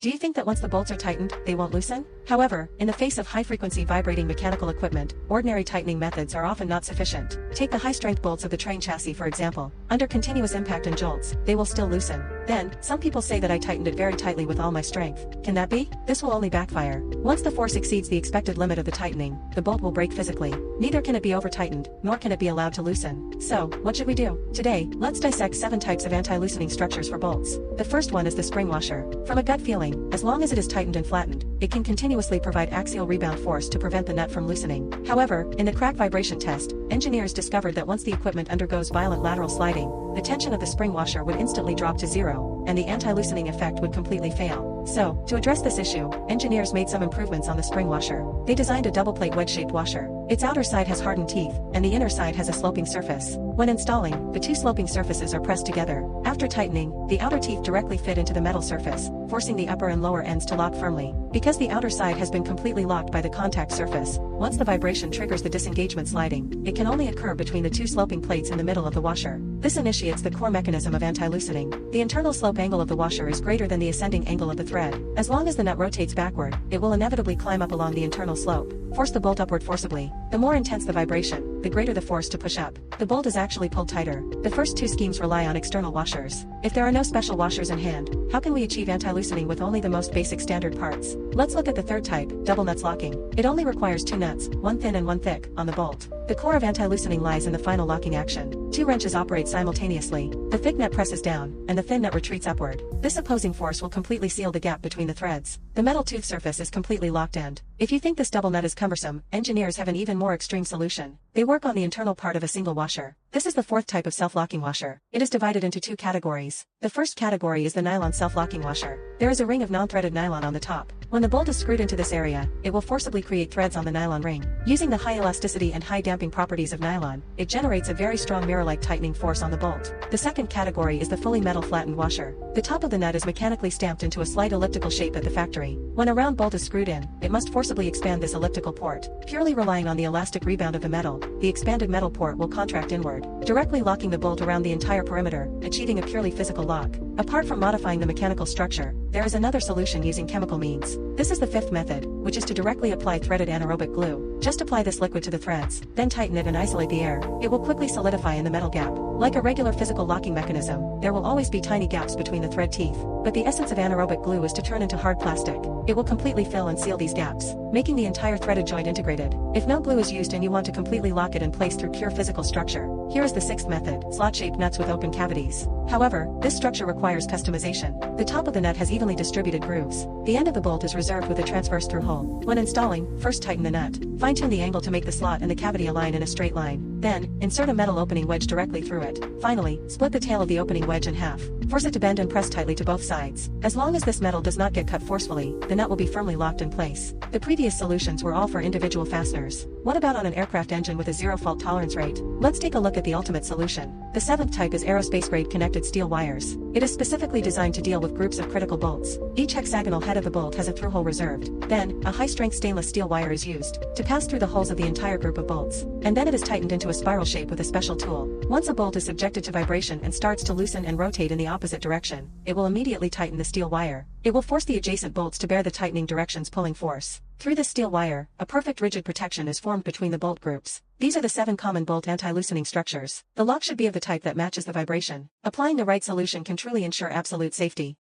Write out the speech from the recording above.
Do you think that once the bolts are tightened, they won't loosen? However, in the face of high-frequency vibrating mechanical equipment, ordinary tightening methods are often not sufficient. Take the high-strength bolts of the train chassis for example. Under continuous impact and jolts, they will still loosen. Then, some people say that I tightened it very tightly with all my strength. Can that be? This will only backfire. Once the force exceeds the expected limit of the tightening, the bolt will break physically. Neither can it be over-tightened, nor can it be allowed to loosen. So, what should we do? Today, let's dissect 7 types of anti-loosening structures for bolts. The first one is the spring washer. From a gut feeling, as long as it is tightened and flattened, it can continuously provide axial rebound force to prevent the nut from loosening. However, in the crack vibration test, engineers discovered that once the equipment undergoes violent lateral sliding, the tension of the spring washer would instantly drop to 0, and the anti-loosening effect would completely fail. So, to address this issue, engineers made some improvements on the spring washer. They designed a double-plate wedge-shaped washer. Its outer side has hardened teeth, and the inner side has a sloping surface. When installing, the 2 sloping surfaces are pressed together. After tightening, the outer teeth directly fit into the metal surface, forcing the upper and lower ends to lock firmly. Because the outer side has been completely locked by the contact surface, once the vibration triggers the disengagement sliding, it can only occur between the 2 sloping plates in the middle of the washer. This initiates the core mechanism of anti-loosening. The internal slope angle of the washer is greater than the ascending angle of the thread. As long as the nut rotates backward, it will inevitably climb up along the internal slope. Force the bolt upward forcibly. The more intense the vibration, the greater the force to push up. The bolt is actually pulled tighter. The first 2 schemes rely on external washers. If there are no special washers in hand, how can we achieve anti-loosening with only the most basic standard parts? Let's look at the third type, double nuts locking. It only requires 2 nuts, one thin and one thick, on the bolt. The core of anti-loosening lies in the final locking action. 2 wrenches operate simultaneously. The thick nut presses down, and the thin nut retreats upward. This opposing force will completely seal the gap between the threads. The metal tooth surface is completely locked and, if you think this double nut is cumbersome, engineers have an even more extreme solution. They work on the internal part of a single washer. This is the 4th type of self-locking washer. It is divided into 2 categories. The first category is the nylon self-locking washer. There is a ring of non-threaded nylon on the top. When the bolt is screwed into this area, it will forcibly create threads on the nylon ring. Using the high elasticity and high damping properties of nylon, it generates a very strong mirror-like tightening force on the bolt. The second category is the fully metal flattened washer. The top of the nut is mechanically stamped into a slight elliptical shape at the factory. When a round bolt is screwed in, it must forcibly expand this elliptical port. Purely relying on the elastic rebound of the metal, the expanded metal port will contract inward, directly locking the bolt around the entire perimeter, achieving a purely physical lock. Apart from modifying the mechanical structure, there is another solution using chemical means. This is the 5th method, which is to directly apply threaded anaerobic glue. Just apply this liquid to the threads, then tighten it and isolate the air. It will quickly solidify in the metal gap. Like a regular physical locking mechanism, there will always be tiny gaps between the thread teeth, but the essence of anaerobic glue is to turn into hard plastic. It will completely fill and seal these gaps, making the entire threaded joint integrated. If no glue is used and you want to completely lock it in place through pure physical structure, here is the 6th method, slot-shaped nuts with open cavities. However, this structure requires customization. The top of the nut has evenly distributed grooves. The end of the bolt is reserved with a transverse through hole. When installing, first tighten the nut. Fine-tune the angle to make the slot and the cavity align in a straight line. Then, insert a metal opening wedge directly through it. Finally, split the tail of the opening wedge in half. Force it to bend and press tightly to both sides. As long as this metal does not get cut forcefully, the nut will be firmly locked in place. The previous solutions were all for individual fasteners. What about on an aircraft engine with a 0 fault tolerance rate? Let's take a look at the ultimate solution. The 7th type is aerospace-grade connected steel wires. It is specifically designed to deal with groups of critical bolts. Each hexagonal head of the bolt has a through-hole reserved. Then, a high-strength stainless steel wire is used to pass through the holes of the entire group of bolts. And then it is tightened into a spiral shape with a special tool. Once a bolt is subjected to vibration and starts to loosen and rotate in the opposite direction, it will immediately tighten the steel wire. It will force the adjacent bolts to bear the tightening direction's pulling force. Through the steel wire, a perfect rigid protection is formed between the bolt groups. These are the 7 common bolt anti-loosening structures. The lock should be of the type that matches the vibration. Applying the right solution can truly ensure absolute safety.